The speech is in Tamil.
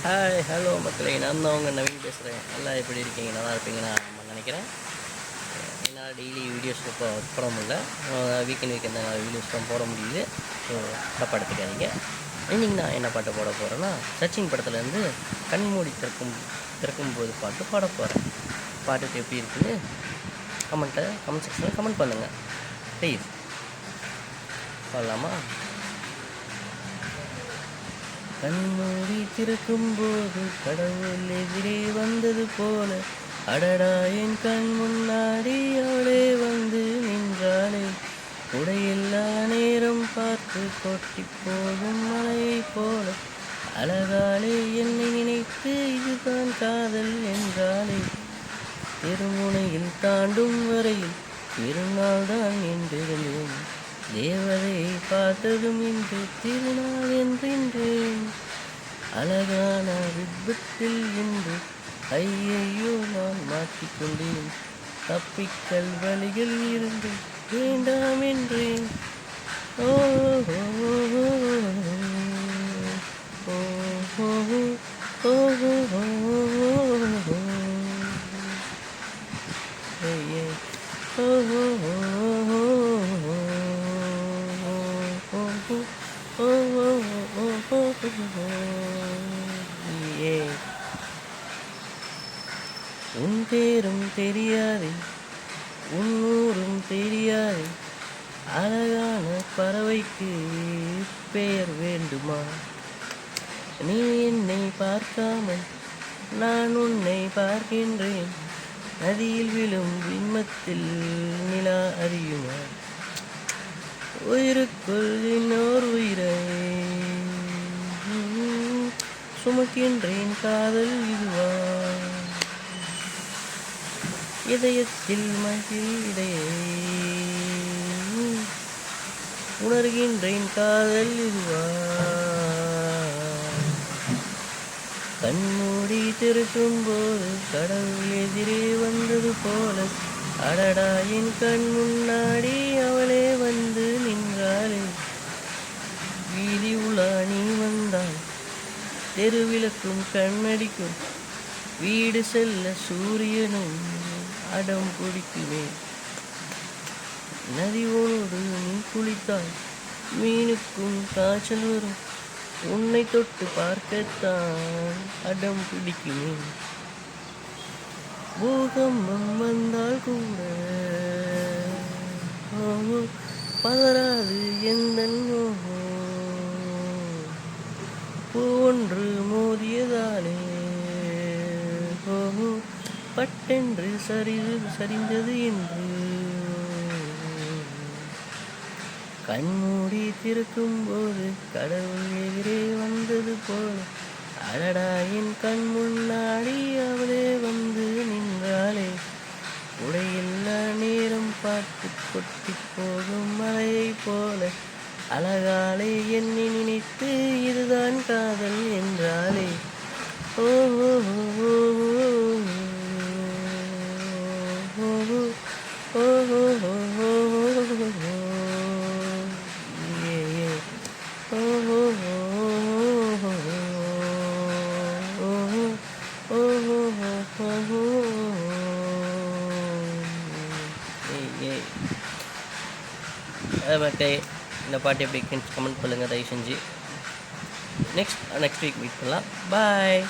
ஹாய் ஹலோ மக்களே, நான் தான் உங்கள் நவீன் பேசுகிறேன். நல்லா எப்படி இருக்கீங்க? நல்லா இருப்பீங்கன்னு நான் நினைக்கிறேன். என்னால் டெய்லி வீடியோஸ் இப்போ போட முடியல. வீக்கெண்ட் என்னால் வீடியோஸ்லாம் போட முடியுது. ஸோ தப்பாக எடுத்துக்காதீங்க. இன்றைக்கி நான் என்ன பாட்டு போட போகிறேன்னா, சச்சின் படத்துலேருந்து கண்மூடி திறக்கும்போது பாட்டு பாட போகிறேன். பாட்டுக்கு எப்படி இருக்குன்னு கமெண்ட் செக்ஷனில் கமெண்ட் பண்ணுங்கள் ப்ளீஸ். பாடலாமா? கண்மூடி திறக்கும்போது கடவுள் எதிரே வந்தது போல, அடடா என் கண் முன்னாடி அவளே வந்து நின்றாளே. உடையில்லா நேரம் பார்த்து கொட்டி போகும் மலையை போல, அழகாலே என்னை நினைத்து இதுதான் காதல் என்றாளே. திருமுனையில் தாண்டும் வரையில் திருநாள் தான் என்றிருந்தேன், தேவதையை பார்த்ததும் இன்று திருநாள் என்றேன். அழகான விபத்தில் இன்று ஐயையோ நான் மாற்றிக்கொண்டேன், தப்பிக்கல் வழிகள் இருந்து வேண்டாம் என்றேன். ஓ உன் பேரும் தெரியாதே, உன் ஊரும் தெரியாதே, அழகான பறவைக்கு பெயர் வேண்டுமா? நீ என்னை பார்க்காமல் நான் உன்னை பார்க்கின்றேன், நதியில் விழும் விண்மத்தில் நிலா அறியுமா? உயிருக்குள் இன்னொரு உயிரை சுமக்கின்றேன், காதல் இதுவா? இதயத்தில் மகிழ் இடையே உணர்கின்றேன், காதல் இதுவா? கண்மூடி திறக்கும்போது கடவுள் எதிரே வந்தது போல, அடடா என் கண் முன்னாடி அவளே வந்து நின்றாளே. வீதி உலா நீ வந்தால் தெருவிளக்கும் கண்ணடிக்கும், வீடு செல்ல சூரியனும் அடம் பிடிக்குமே. நதியோடு நீ குளித்தால் மீனுக்கும் காய்ச்சல் வரும், உன்னை தொட்டு பார்க்கத்தான் அடம் பிடிக்குமே. பூகம்பம் வந்தால் கூட பதறாது எந்தன் பூ ஒன்று மோதியதாலே பட்டென்று சரிந்தது என்று. கண்மூடி திறக்கும்போது கடவுள் எதிரே வந்தது போல, அடடா என் கண் முன்னாடி அவளே வந்து நின்றாளே. உடையில்லா நேரம் பார்த்து கொட்டி போகும் மலையை போல, அழகாலே என்னை நினைத்து இதுதான் காதல் என்றாளே. ஓ மக்களே, இந்த பாட்டு எப்படி கமெண்ட் பண்ணுங்கள் தயவு செஞ்சு. நெக்ஸ்ட் வீக் மீட் பண்ணலாம். பாய்.